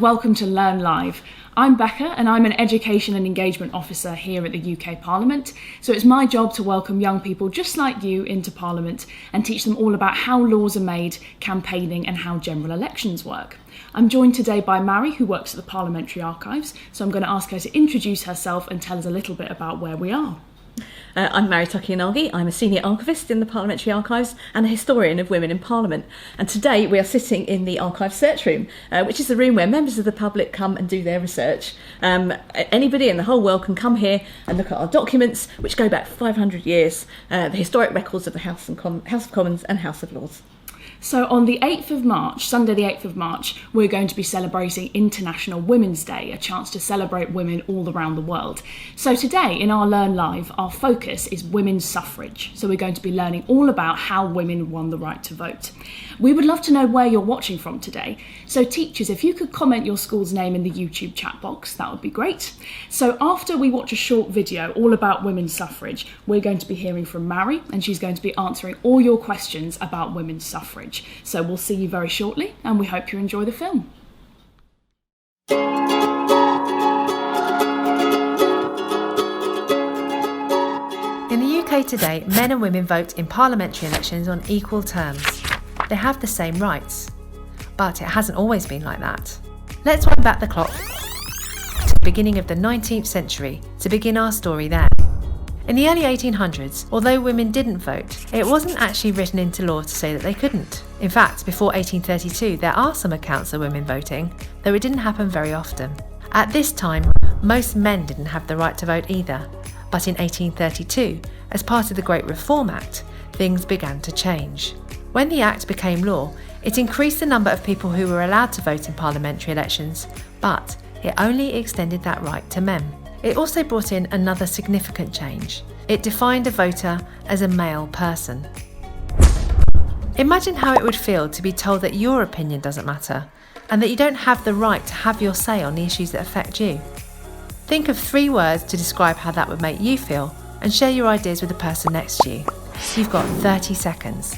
welcome to Learn Live. I'm Becca and I'm an Education and Engagement Officer here at the UK Parliament, so it's my job to welcome young people just like you into Parliament and teach them all about how laws are made, campaigning and how general elections work. I'm joined today by Mari, who works at the Parliamentary Archives, so I'm going to ask her to introduce herself and tell us a little bit about where we are. I'm Mari Takayanagi. I'm a Senior Archivist in the Parliamentary Archives and a historian of women in Parliament. And today we are sitting in the Archive Search Room, which is the room where members of the public come and do their research. Anybody in the whole world can come here and look at our documents, which go back 500 years, the historic records of the House of Commons and House of Lords. So on the 8th of March, Sunday the 8th of March, we're going to be celebrating International Women's Day, a chance to celebrate women all around the world. So today in our Learn Live, our focus is women's suffrage. So we're going to be learning all about how women won the right to vote. We would love to know where you're watching from today. So teachers, if you could comment your school's name in the YouTube chat box, that would be great. So after we watch a short video all about women's suffrage, we're going to be hearing from Mari, and she's going to be answering all your questions about women's suffrage. So we'll see you very shortly, and we hope you enjoy the film. In the UK today, men and women vote in parliamentary elections on equal terms. They have the same rights. But it hasn't always been like that. Let's wind back the clock to the beginning of the 19th century to begin our story there. In the early 1800s, although women didn't vote, it wasn't actually written into law to say that they couldn't. In fact, before 1832, there are some accounts of women voting, though it didn't happen very often. At this time, most men didn't have the right to vote either. But in 1832, as part of the Great Reform Act, things began to change. When the Act became law, it increased the number of people who were allowed to vote in parliamentary elections, but it only extended that right to men. It also brought in another significant change. It defined a voter as a male person. Imagine how it would feel to be told that your opinion doesn't matter and that you don't have the right to have your say on the issues that affect you. Think of 3 words to describe how that would make you feel and share your ideas with the person next to you. You've got 30 seconds.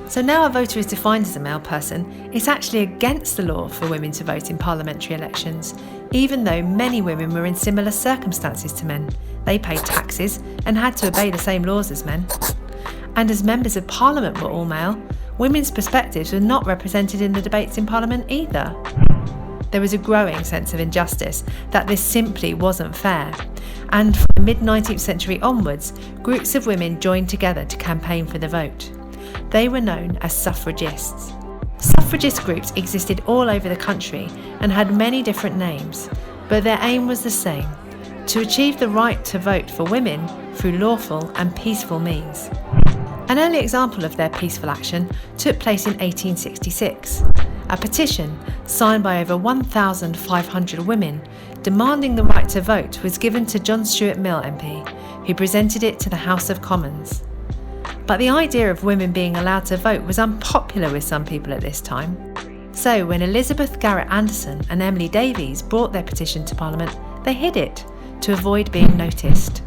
So now a voter is defined as a male person, it's actually against the law for women to vote in parliamentary elections, even though many women were in similar circumstances to men. They paid taxes and had to obey the same laws as men. And as members of Parliament were all male, women's perspectives were not represented in the debates in Parliament either. There was a growing sense of injustice, that this simply wasn't fair. And from the mid-19th century onwards, groups of women joined together to campaign for the vote. They were known as suffragists. Suffragist groups existed all over the country and had many different names, but their aim was the same: to achieve the right to vote for women through lawful and peaceful means. An early example of their peaceful action took place in 1866. A petition, signed by over 1,500 women, demanding the right to vote was given to John Stuart Mill MP, who presented it to the House of Commons. But the idea of women being allowed to vote was unpopular with some people at this time. So when Elizabeth Garrett Anderson and Emily Davies brought their petition to Parliament, they hid it to avoid being noticed.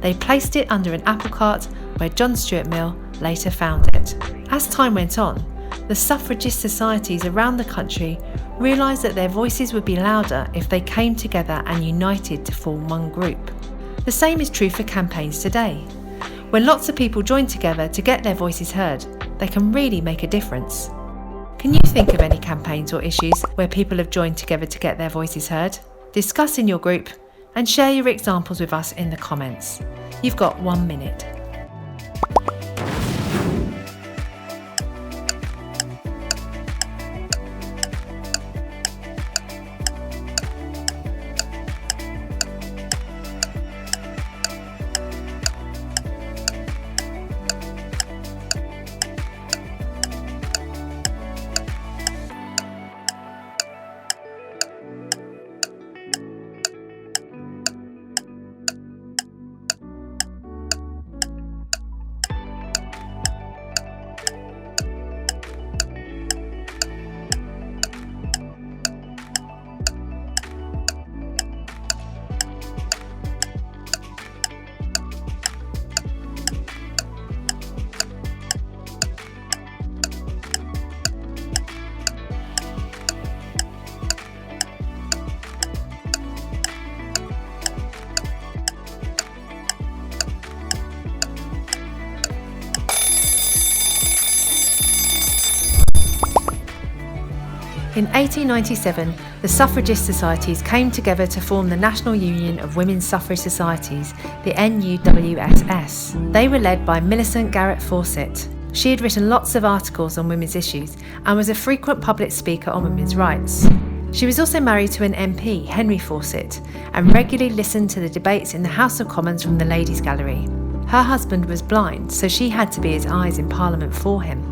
They placed it under an apple cart where John Stuart Mill later found it. As time went on, the suffragist societies around the country realised that their voices would be louder if they came together and united to form one group. The same is true for campaigns today. When lots of people join together to get their voices heard, they can really make a difference. Can you think of any campaigns or issues where people have joined together to get their voices heard? Discuss in your group and share your examples with us in the comments. You've got 1 minute. In 1897, the suffragist societies came together to form the National Union of Women's Suffrage Societies, the NUWSS. They were led by Millicent Garrett Fawcett. She had written lots of articles on women's issues and was a frequent public speaker on women's rights. She was also married to an MP, Henry Fawcett, and regularly listened to the debates in the House of Commons from the Ladies' Gallery. Her husband was blind, so she had to be his eyes in Parliament for him.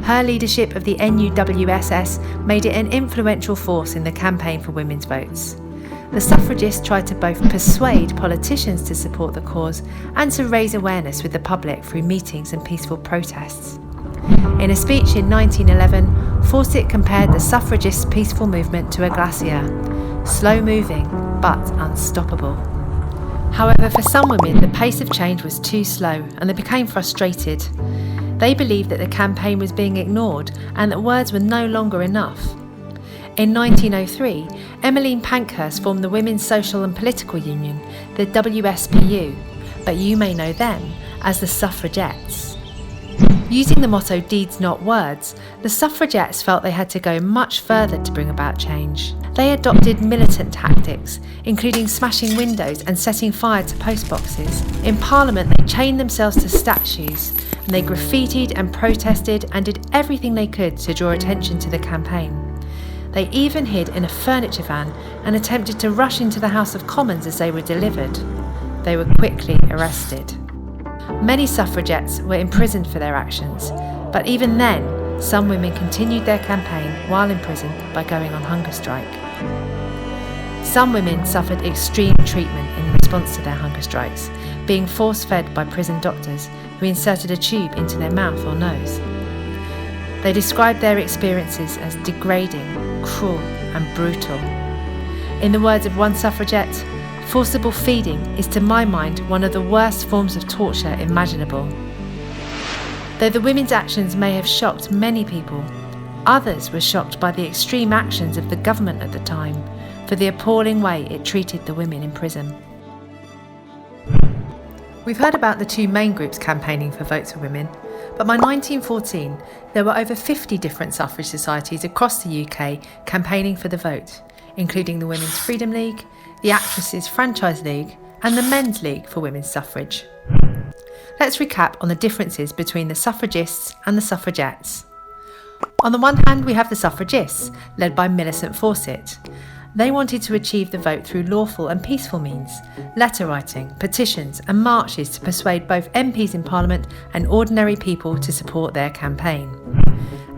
Her leadership of the NUWSS made it an influential force in the campaign for women's votes. The suffragists tried to both persuade politicians to support the cause and to raise awareness with the public through meetings and peaceful protests. In a speech in 1911, Fawcett compared the suffragists' peaceful movement to a glacier, slow-moving but unstoppable. However, for some women, the pace of change was too slow and they became frustrated. They believed that the campaign was being ignored and that words were no longer enough. In 1903, Emmeline Pankhurst formed the Women's Social and Political Union, the WSPU, but you may know them as the Suffragettes. Using the motto "Deeds not words," the Suffragettes felt they had to go much further to bring about change. They adopted militant tactics, including smashing windows and setting fire to postboxes. In Parliament, they chained themselves to statues, and they graffitied and protested and did everything they could to draw attention to the campaign. They even hid in a furniture van and attempted to rush into the House of Commons as they were delivered. They were quickly arrested. Many suffragettes were imprisoned for their actions, but even then, some women continued their campaign while in prison by going on hunger strike. Some women suffered extreme treatment in response to their hunger strikes, being force-fed by prison doctors who inserted a tube into their mouth or nose. They described their experiences as degrading, cruel and brutal. In the words of one suffragette, "Forcible feeding is to my mind one of the worst forms of torture imaginable." Though the women's actions may have shocked many people, others were shocked by the extreme actions of the government at the time for the appalling way it treated the women in prison. We've heard about the two main groups campaigning for votes for women, but by 1914 there were over 50 different suffrage societies across the UK campaigning for the vote, including the Women's Freedom League, the Actresses' Franchise League and the Men's League for Women's Suffrage. Let's recap on the differences between the suffragists and the suffragettes. On the one hand, we have the suffragists, led by Millicent Fawcett. They wanted to achieve the vote through lawful and peaceful means, letter writing, petitions and marches to persuade both MPs in Parliament and ordinary people to support their campaign.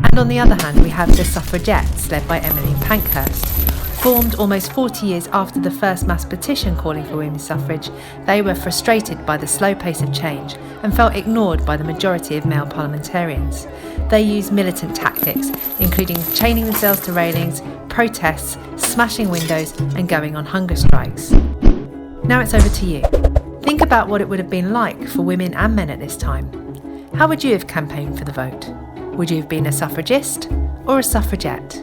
And on the other hand, we have the suffragettes, led by Emmeline Pankhurst. Formed almost 40 years after the first mass petition calling for women's suffrage, they were frustrated by the slow pace of change and felt ignored by the majority of male parliamentarians. They used militant tactics, including chaining themselves to railings, protests, smashing windows and going on hunger strikes. Now it's over to you. Think about what it would have been like for women and men at this time. How would you have campaigned for the vote? Would you have been a suffragist or a suffragette?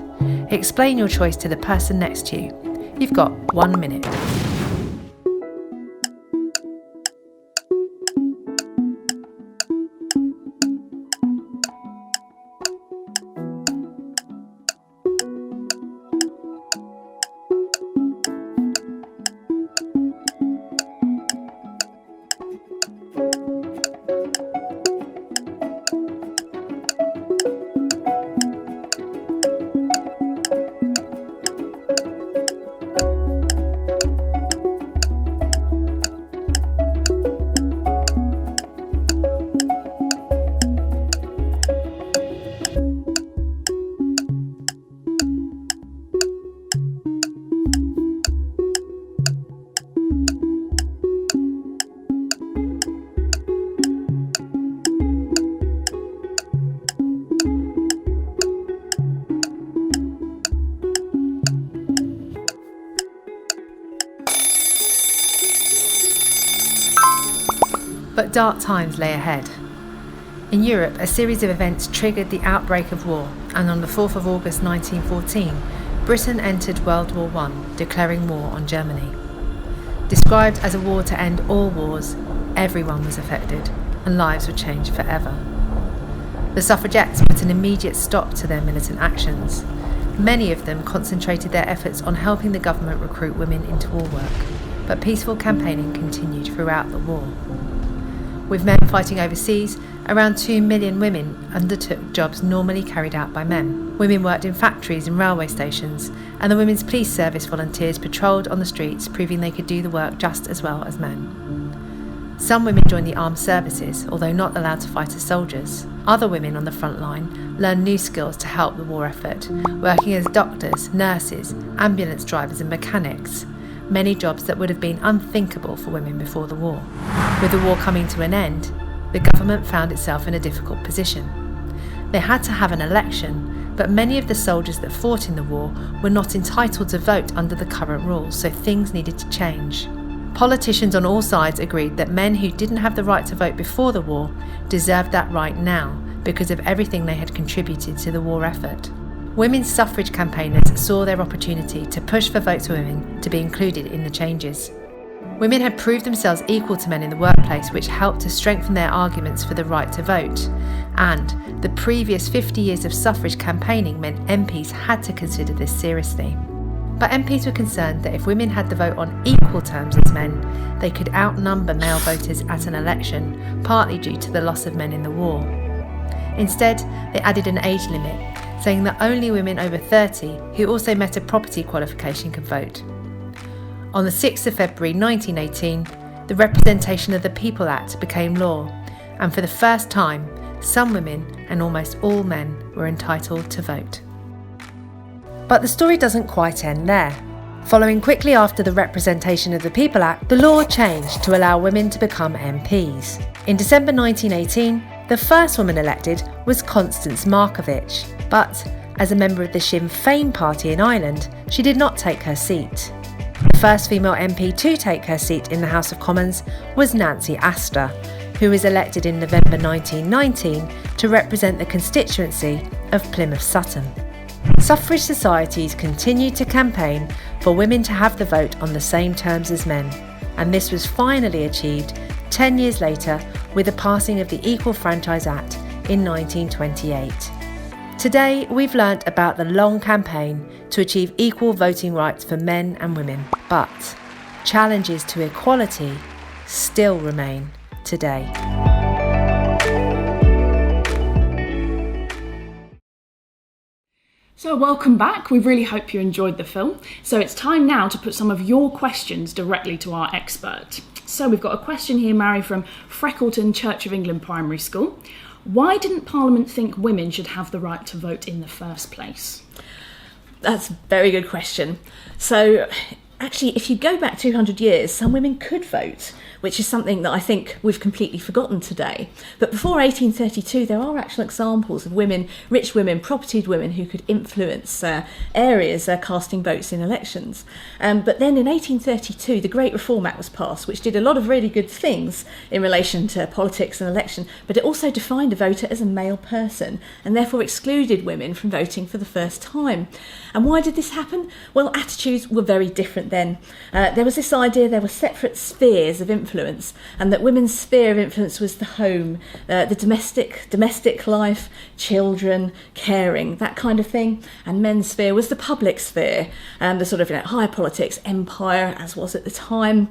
Explain your choice to the person next to you. You've got 1 minute. But dark times lay ahead. In Europe, a series of events triggered the outbreak of war, and on the 4th of August 1914, Britain entered World War I, declaring war on Germany. Described as a war to end all wars, everyone was affected, and lives were changed forever. The suffragettes put an immediate stop to their militant actions. Many of them concentrated their efforts on helping the government recruit women into war work, but peaceful campaigning continued throughout the war. With men fighting overseas, around 2 million women undertook jobs normally carried out by men. Women worked in factories and railway stations, and the Women's Police Service volunteers patrolled on the streets, proving they could do the work just as well as men. Some women joined the armed services, although not allowed to fight as soldiers. Other women on the front line learned new skills to help the war effort, working as doctors, nurses, ambulance drivers and mechanics, many jobs that would have been unthinkable for women before the war. With the war coming to an end, the government found itself in a difficult position. They had to have an election, but many of the soldiers that fought in the war were not entitled to vote under the current rules, so things needed to change. Politicians on all sides agreed that men who didn't have the right to vote before the war deserved that right now because of everything they had contributed to the war effort. Women's suffrage campaigners saw their opportunity to push for votes for women to be included in the changes. Women had proved themselves equal to men in the workplace, which helped to strengthen their arguments for the right to vote. And the previous 50 years of suffrage campaigning meant MPs had to consider this seriously. But MPs were concerned that if women had the vote on equal terms as men, they could outnumber male voters at an election, partly due to the loss of men in the war. Instead, they added an age limit, saying that only women over 30 who also met a property qualification could vote. On the 6th of February 1918, the Representation of the People Act became law, and for the first time, some women and almost all men were entitled to vote. But the story doesn't quite end there. Following quickly after the Representation of the People Act, the law changed to allow women to become MPs. In December 1918, the first woman elected was Constance Markievicz, but as a member of the Sinn Féin party in Ireland, she did not take her seat. The first female MP to take her seat in the House of Commons was Nancy Astor, who was elected in November 1919 to represent the constituency of Plymouth Sutton. Suffrage societies continued to campaign for women to have the vote on the same terms as men, and this was finally achieved 10 years later with the passing of the Equal Franchise Act in 1928. Today, we've learnt about the long campaign to achieve equal voting rights for men and women, but challenges to equality still remain today. So welcome back. We really hope you enjoyed the film. So it's time now to put some of your questions directly to our expert. So we've got a question here, Mari, from Freckleton Church of England Primary School. Why didn't Parliament think women should have the right to vote in the first place? That's a very good question. So actually, if you go back 200 years, some women could vote, which is something that I think we've completely forgotten today. But before 1832, there are actual examples of women, rich women, propertied women who could influence areas casting votes in elections. But then in 1832, the Great Reform Act was passed, which did a lot of really good things in relation to politics and election, but it also defined a voter as a male person and therefore excluded women from voting for the first time. And why did this happen? Well, attitudes were very different then. There was this idea there were separate spheres of influence, and that women's sphere of influence was the home, the domestic life, children, caring, that kind of thing, and men's sphere was the public sphere, the sort of higher politics, empire, as was at the time,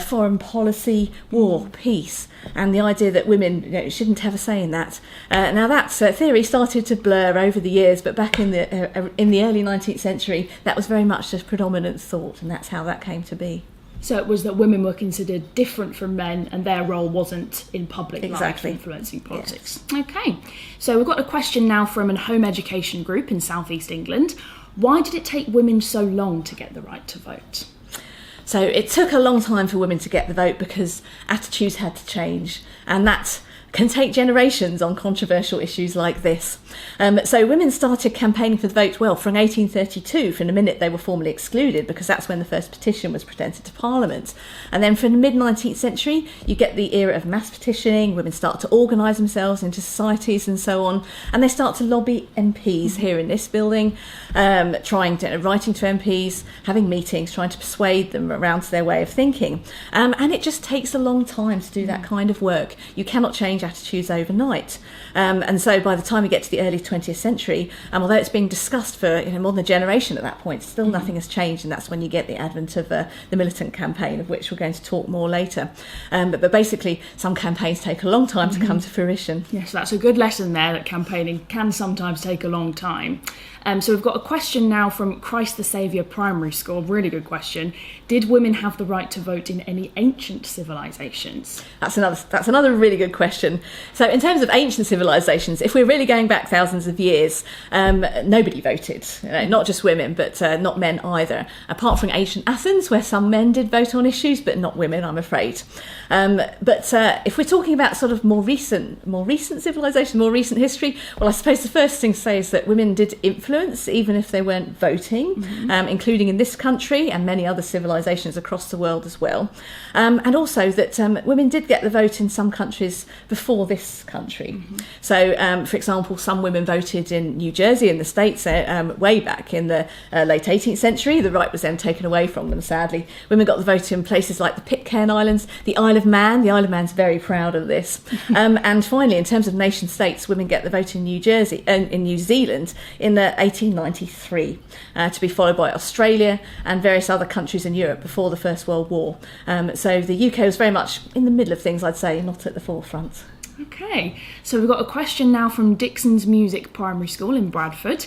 foreign policy, war, peace, and the idea that women shouldn't have a say in that. Now that theory started to blur over the years, but back in the early 19th century, that was very much the predominant thought, and that's how that came to be. So it was that women were considered different from men and their role wasn't in public life influencing politics. Yes. Okay, so we've got a question now from a home education group in South East England. Why did it take women so long to get the right to vote? So it took a long time for women to get the vote because attitudes had to change, and that can take generations on controversial issues like this. So women started campaigning for the vote, well, from 1832, from the minute they were formally excluded, because that's when the first petition was presented to Parliament. And then from the mid-19th century, you get the era of mass petitioning, women start to organise themselves into societies and so on, and they start to lobby MPs here in this building, writing to MPs, having meetings, trying to persuade them around to their way of thinking. And it just takes a long time to do that kind of work. You cannot change attitudes overnight. And so by the time we get to the early 20th century, although it's being discussed for more than a generation at that point, still nothing has changed, and that's when you get the advent of the militant campaign, of which we're going to talk more later. But basically, some campaigns take a long time to come to fruition. Yes, that's a good lesson there, that campaigning can sometimes take a long time. So we've got a question now from Christ the Saviour Primary School, really good question. Did women have the right to vote in any ancient civilisations? That's another really good question. So in terms of ancient civilisations, if we're really going back thousands of years, nobody voted, not just women, but not men either, apart from ancient Athens, where some men did vote on issues, but not women, I'm afraid. But if we're talking about sort of more recent civilization, more recent history, well, I suppose the first thing to say is that women did influence, even if they weren't voting, including in this country and many other civilizations across the world as well. And also that women did get the vote in some countries before this country. So, for example, some women voted in New Jersey in the States way back in the late 18th century. The right was then taken away from them, sadly. Women got the vote in places like the Pitcairn Islands, the Isle of Man. The Isle of Man's very proud of this. And finally, in terms of nation states, women get the vote in New Zealand in 1893, to be followed by Australia and various other countries in Europe before the First World War. So the UK was very much in the middle of things, I'd say, not at the forefront. Okay, so we've got a question now from Dixon's Music Primary School in Bradford.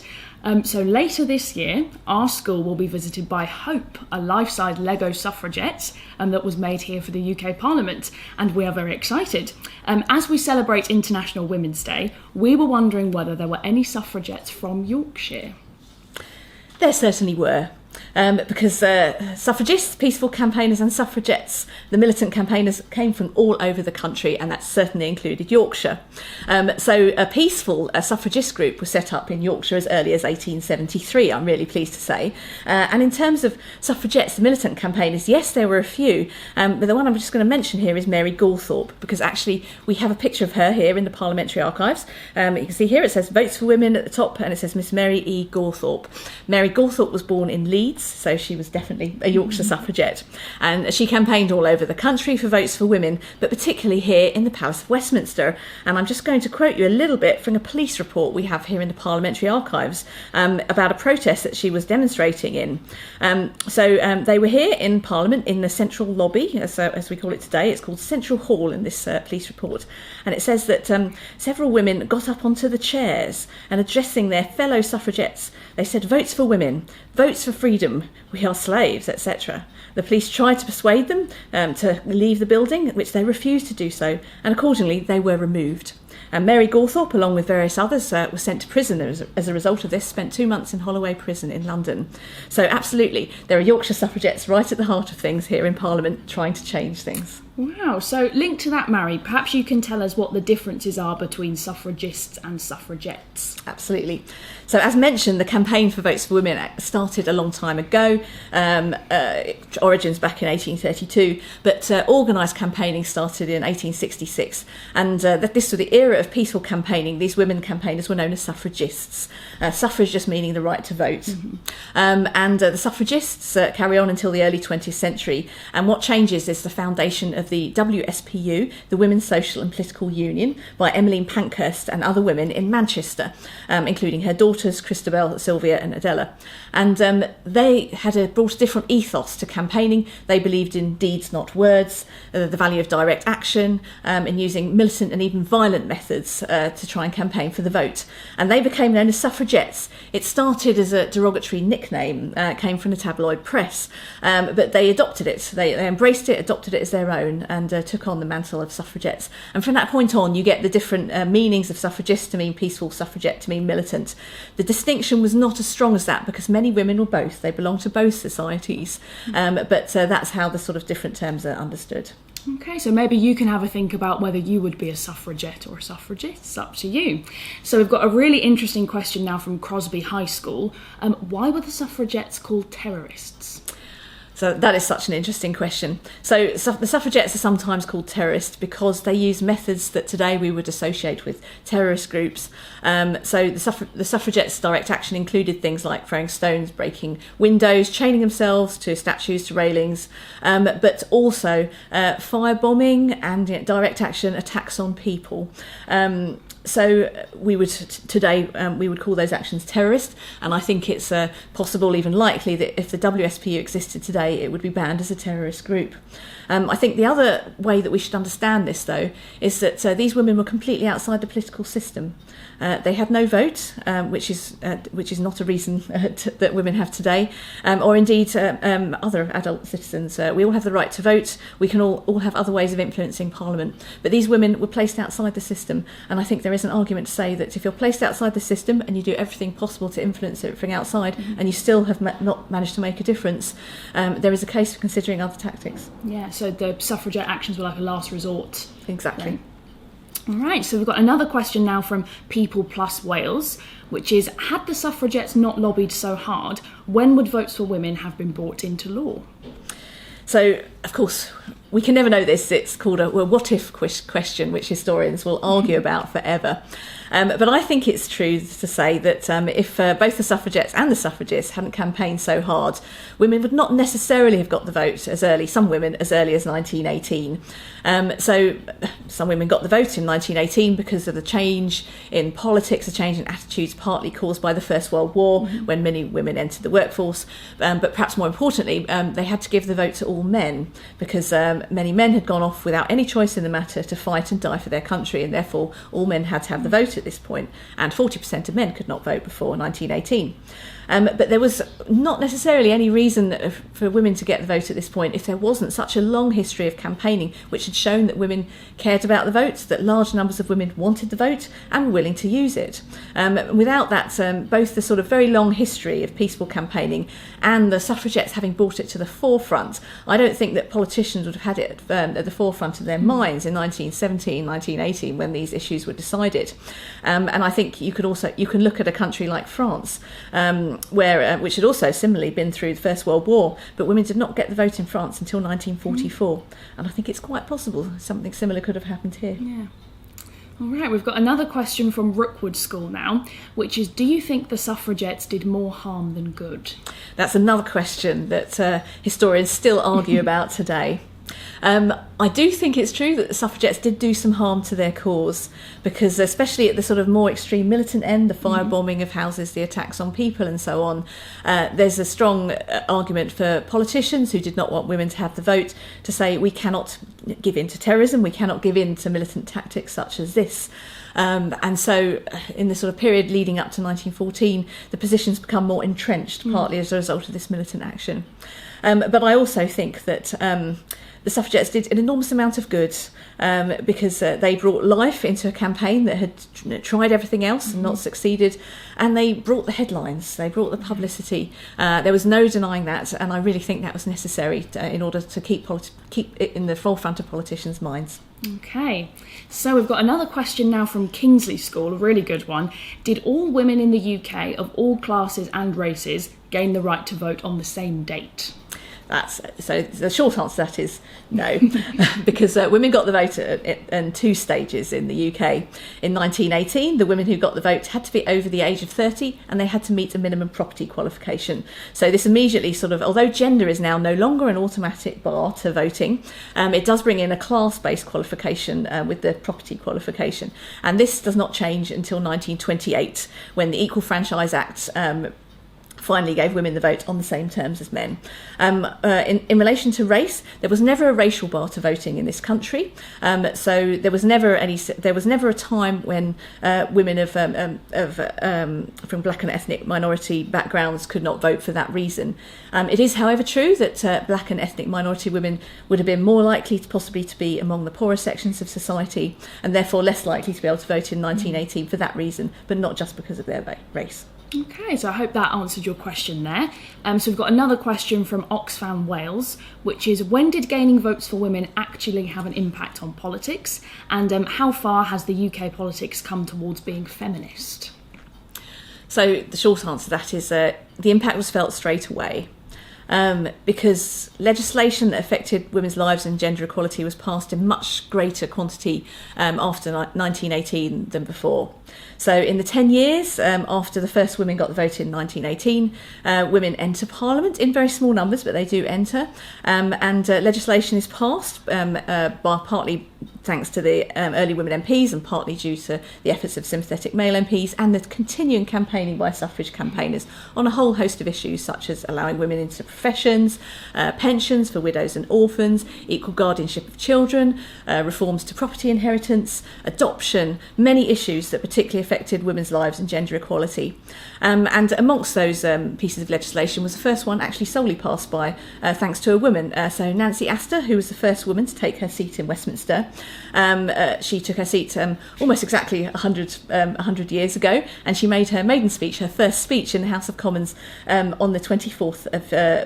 So later this year, our school will be visited by Hope, a life-size Lego suffragette that was made here for the UK Parliament, and we are very excited. As we celebrate International Women's Day, we were wondering whether there were any suffragettes from Yorkshire. There certainly were. Because suffragists, peaceful campaigners and suffragettes, the militant campaigners, came from all over the country, and that certainly included Yorkshire. So a peaceful suffragist group was set up in Yorkshire as early as 1873, I'm really pleased to say. And in terms of suffragettes, the militant campaigners, yes, there were a few, but the one I'm just going to mention here is Mary Gawthorpe, because actually we have a picture of her here in the Parliamentary Archives. You can see here it says Votes for Women at the top, and it says Miss Mary E. Gawthorpe. Mary Gawthorpe was born in Leeds, so she was definitely a Yorkshire suffragette, and she campaigned all over the country for votes for women, but particularly here in the Palace of Westminster. And I'm just going to quote you a little bit from a police report we have here in the Parliamentary Archives about a protest that she was demonstrating in. So they were here in Parliament in the central lobby, as we call it today. It's called Central Hall in this police report, and it says that several women got up onto the chairs and, addressing their fellow suffragettes, they said, "Votes for women, votes for freedom, we are slaves," etc. The police tried to persuade them to leave the building, which they refused to do so, and accordingly they were removed. And Mary Gawthorpe, along with various others, was sent to prison as a result of this, spent 2 months in Holloway Prison in London. So absolutely, there are Yorkshire suffragettes right at the heart of things here in Parliament, trying to change things. Wow, so linked to that, Mari, perhaps you can tell us what the differences are between suffragists and suffragettes. Absolutely. So as mentioned, the campaign for Votes for Women started a long time ago, origins back in 1832, but organised campaigning started in 1866. And this was the era of peaceful campaigning. These women campaigners were known as suffragists. Suffrage just meaning the right to vote. And the suffragists carry on until the early 20th century. And what changes is the foundation of the WSPU, the Women's Social and Political Union, by Emmeline Pankhurst and other women in Manchester, including her daughters Christabel, Sylvia and Adela. And they had brought a different ethos to campaigning. They believed in deeds, not words, the value of direct action, in using militant and even violent methods to try and campaign for the vote. And they became known as suffragettes. It started as a derogatory nickname, came from the tabloid press, but they adopted it. They embraced it, adopted it as their own, and took on the mantle of suffragettes. And from that point on, you get the different meanings of suffragist to mean peaceful, suffragette to mean militant. The distinction was not as strong as that because many women were both. They belonged to both societies, but that's how the sort of different terms are understood. Okay, so maybe you can have a think about whether you would be a suffragette or a suffragist. It's up to you. So we've got a really interesting question now from Crosby High School. Why were the suffragettes called terrorists? So that is such an interesting question. So the suffragettes are sometimes called terrorists because they use methods that today we would associate with terrorist groups. So the suffragettes' direct action included things like throwing stones, breaking windows, chaining themselves to statues, to railings, but also firebombing and direct action attacks on people. So we would today we would call those actions terrorist, and I think it's possible, even likely, that if the WSPU existed today, it would be banned as a terrorist group. I think the other way that we should understand this, though, is that these women were completely outside the political system. They had no vote, which is not a reason that women have today, or indeed other adult citizens. We all have the right to vote. We can all have other ways of influencing Parliament. But these women were placed outside the system, and I think there is an argument to say that if you're placed outside the system and you do everything possible to influence everything outside, and you still have not managed to make a difference, there is a case for considering other tactics. Yeah, so the suffragette actions were like a last resort. Exactly. Then. All right, so we've got another question now from People Plus Wales, which is, had the suffragettes not lobbied so hard, when would votes for women have been brought into law? So, of course, we can never know this. It's called a what-if question, which historians will argue about forever. But I think it's true to say that if both the suffragettes and the suffragists hadn't campaigned so hard, women would not necessarily have got the vote as early, some women as early as 1918. So some women got the vote in 1918 because of the change in politics, a change in attitudes partly caused by the First World War, when many women entered the workforce. But perhaps more importantly, they had to give the vote to all men because many men had gone off without any choice in the matter to fight and die for their country, and therefore all men had to have the vote at this point, and 40% of men could not vote before 1918. But there was not necessarily any reason for women to get the vote at this point if there wasn't such a long history of campaigning which had shown that women cared about the vote, that large numbers of women wanted the vote and were willing to use it. Without that, both the sort of very long history of peaceful campaigning and the suffragettes having brought it to the forefront, I don't think that politicians would have had it at the forefront of their minds in 1917, 1918 when these issues were decided. And I think you can look at a country like France, which had also similarly been through the First World War, but women did not get the vote in France until 1944. And I think it's quite possible something similar could have happened here. Yeah. All right, we've got another question from Rookwood School now, which is, do you think the suffragettes did more harm than good? That's another question that historians still argue about today. I do think it's true that the suffragettes did do some harm to their cause, because especially at the sort of more extreme militant end, the firebombing of houses, the attacks on people and so on, there's a strong argument for politicians who did not want women to have the vote to say we cannot give in to terrorism, we cannot give in to militant tactics such as this. And so in the sort of period leading up to 1914, the positions become more entrenched, partly as a result of this militant action. But I also think that the suffragettes did an enormous amount of good because they brought life into a campaign that had tried everything else and not succeeded, and they brought the headlines, they brought the publicity. There was no denying that, and I really think that was necessary in order to keep it in the forefront of politicians' minds. Okay, so we've got another question now from Kingsley School, a really good one. Did all women in the UK of all classes and races gain the right to vote on the same date? So the short answer to that is no, because women got the vote in two stages in the UK. In 1918, the women who got the vote had to be over the age of 30 and they had to meet a minimum property qualification. So this immediately although gender is now no longer an automatic bar to voting, it does bring in a class-based qualification with the property qualification. And this does not change until 1928, when the Equal Franchise Act finally gave women the vote on the same terms as men. In relation to race, there was never a racial bar to voting in this country. So there was never a time when women from black and ethnic minority backgrounds could not vote for that reason. It is, however, true that black and ethnic minority women would have been more likely to be among the poorer sections of society, and therefore less likely to be able to vote in 1918 for that reason, but not just because of their race. Okay, so I hope that answered your question there. So we've got another question from Oxfam Wales, which is, when did gaining votes for women actually have an impact on politics? And how far has the UK politics come towards being feminist? So the short answer to that is the impact was felt straight away. because legislation that affected women's lives and gender equality was passed in much greater quantity after 1918 than before. So in the 10 years after the first women got the vote in 1918, women enter Parliament in very small numbers, but they do enter, and legislation is passed by partly thanks to the early women MPs and partly due to the efforts of sympathetic male MPs and the continuing campaigning by suffrage campaigners on a whole host of issues such as allowing women into professions, pensions for widows and orphans, equal guardianship of children, reforms to property inheritance, adoption, many issues that particularly affected women's lives and gender equality. And amongst those pieces of legislation was the first one actually solely passed by thanks to a woman. So Nancy Astor, who was the first woman to take her seat in Westminster, she took her seat almost exactly 100 years ago, and she made her maiden speech, her first speech in the House of Commons on the 24th of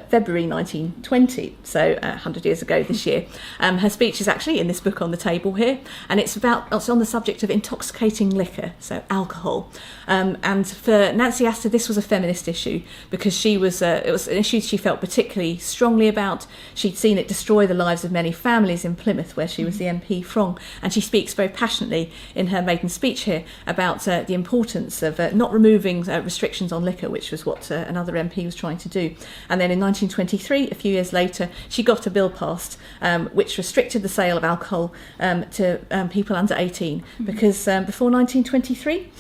February 1920, so 100 years ago this year. Her speech is actually in this book on the table here, and it's on the subject of intoxicating liquor, so alcohol. And for Nancy Astor, this was a feminist issue because it was an issue she felt particularly strongly about. She'd seen it destroy the lives of many families in Plymouth, where she was the MP from, and she speaks very passionately in her maiden speech here about the importance of not removing restrictions on liquor, which was what another MP was trying to do. And then in 1923, a few years later, she got a bill passed which restricted the sale of alcohol to people under 18, because before 1923,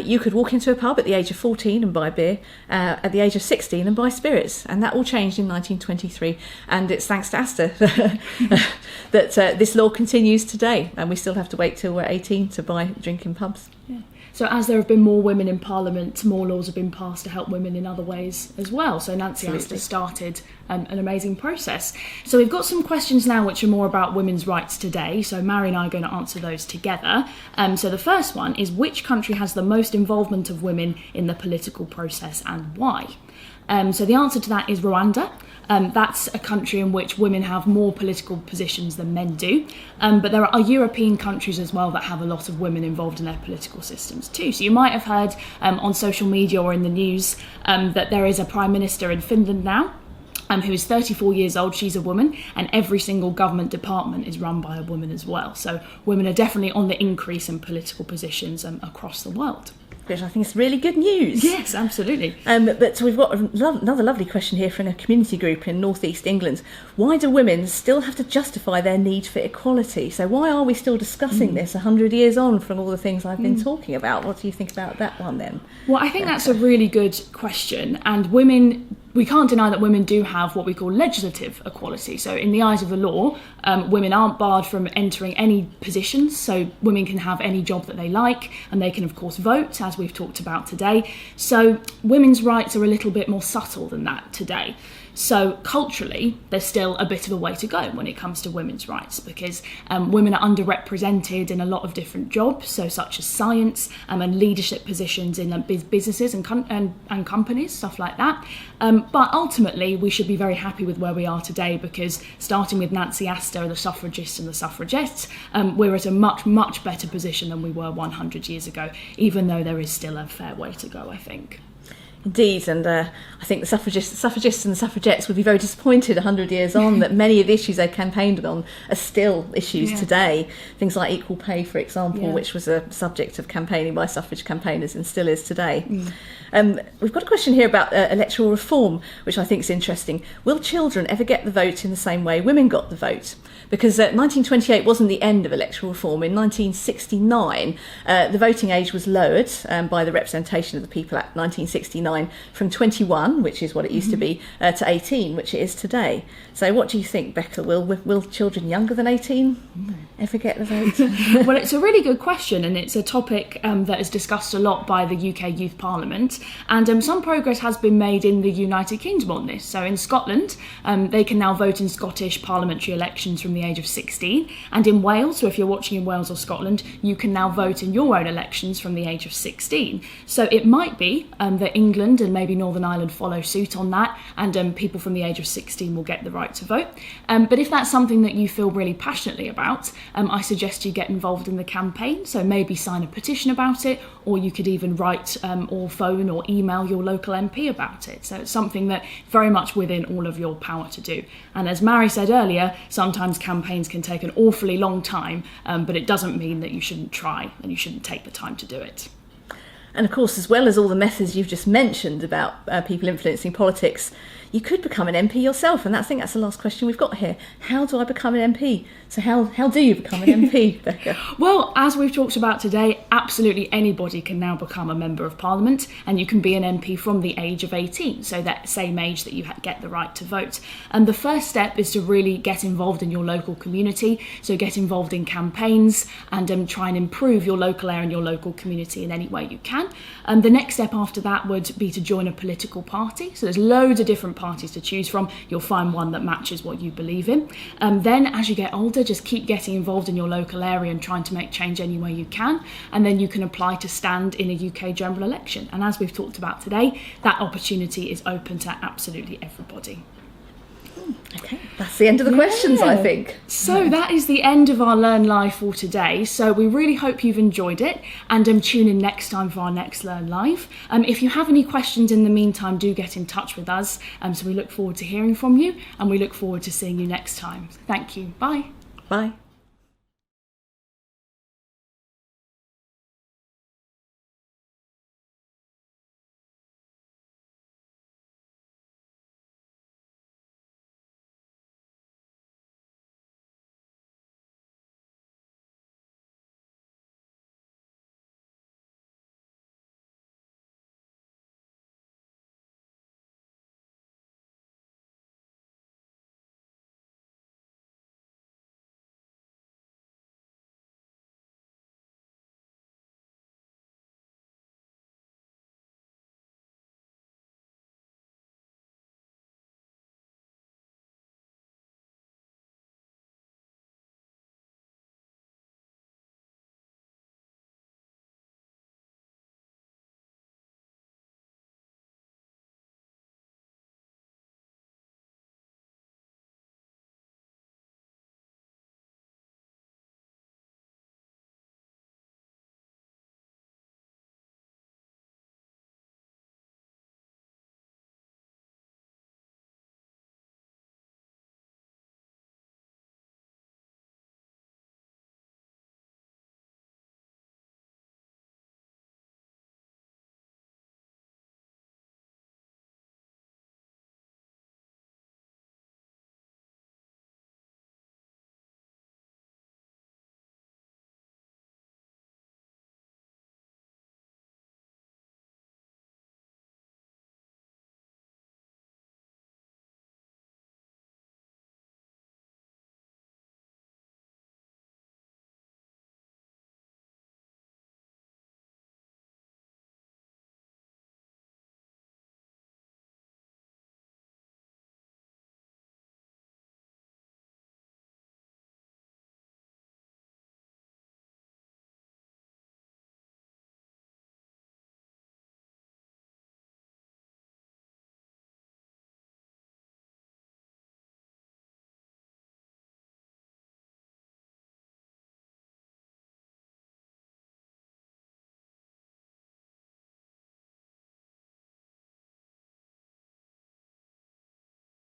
you could walk into a pub at the age of 14 and buy beer, at the age of 16 and buy spirits, and that all changed in 1923, and it's thanks to Astor that this law continues today, and we still have to wait till we're 18 to buy drink in pubs. Yeah. So as there have been more women in Parliament, more laws have been passed to help women in other ways as well. So Nancy Astor started an amazing process. So we've got some questions now which are more about women's rights today. So Mari and I are going to answer those together. So the first one is, which country has the most involvement of women in the political process and why? So the answer to that is Rwanda. That's a country in which women have more political positions than men do. But there are European countries as well that have a lot of women involved in their political systems too. So you might have heard on social media or in the news that there is a Prime Minister in Finland now, who is 34 years old. She's a woman, and every single government department is run by a woman as well. So women are definitely on the increase in political positions across the world. Which I think is really good news. Yes, absolutely. But we've got another lovely question here from a community group in North East England. Why do women still have to justify their need for equality? So why are we still discussing this 100 years on from all the things I've been talking about? What do you think about that one then? Well, I think that's a really good question. And women, we can't deny that women do have what we call legislative equality. So in the eyes of the law, women aren't barred from entering any positions. So women can have any job that they like, and they can, of course, vote, as we've talked about today. So women's rights are a little bit more subtle than that today. So culturally, there's still a bit of a way to go when it comes to women's rights, because women are underrepresented in a lot of different jobs, so such as science and leadership positions in businesses and companies, stuff like that. But ultimately, we should be very happy with where we are today, because starting with Nancy Astor, the suffragists and the suffragettes, we're at a much, much better position than we were 100 years ago, even though there is still a fair way to go, I think. Indeed, and I think the suffragists and the suffragettes would be very disappointed 100 years on that many of the issues they campaigned on are still issues today. Things like equal pay, for example, which was a subject of campaigning by suffrage campaigners and still is today. We've got a question here about electoral reform, which I think is interesting. Will children ever get the vote in the same way women got the vote? Because 1928 wasn't the end of electoral reform. In 1969, the voting age was lowered by the Representation of the People Act 1969 from 21, which is what it used to be, to 18, which it is today. So what do you think, Becca? Will children younger than 18 ever get the vote? Well, it's a really good question, and it's a topic that is discussed a lot by the UK Youth Parliament, and some progress has been made in the United Kingdom on this. So in Scotland, they can now vote in Scottish parliamentary elections from the age of 16, and in Wales, so if you're watching in Wales or Scotland, you can now vote in your own elections from the age of 16. So it might be that England England and maybe Northern Ireland follow suit on that, and people from the age of 16 will get the right to vote. But if that's something that you feel really passionately about, I suggest you get involved in the campaign. So maybe sign a petition about it, or you could even write or phone or email your local MP about it. So it's something that very much within all of your power to do. And as Mari said earlier, sometimes campaigns can take an awfully long time, but it doesn't mean that you shouldn't try and you shouldn't take the time to do it. And of course, as well as all the methods you've just mentioned about people influencing politics, you could become an MP yourself. And I think that's the last question we've got here. How do I become an MP? So how do you become an MP, Becca? Well, as we've talked about today, absolutely anybody can now become a Member of Parliament, and you can be an MP from the age of 18, so that same age that you get the right to vote. And the first step is to really get involved in your local community, so get involved in campaigns and try and improve your local area and your local community in any way you can. The next step after that would be to join a political party. So there's loads of different parties to choose from. You'll find one that matches what you believe in. Then as you get older, just keep getting involved in your local area and trying to make change any way you can. And then you can apply to stand in a UK general election. And as we've talked about today, that opportunity is open to absolutely everybody. Okay, that's the end of the questions, I think. So that is the end of our Learn Live for today. So we really hope you've enjoyed it, and tune in next time for our next Learn Live. If you have any questions in the meantime, do get in touch with us. So we look forward to hearing from you, and we look forward to seeing you next time. Thank you. Bye. Bye.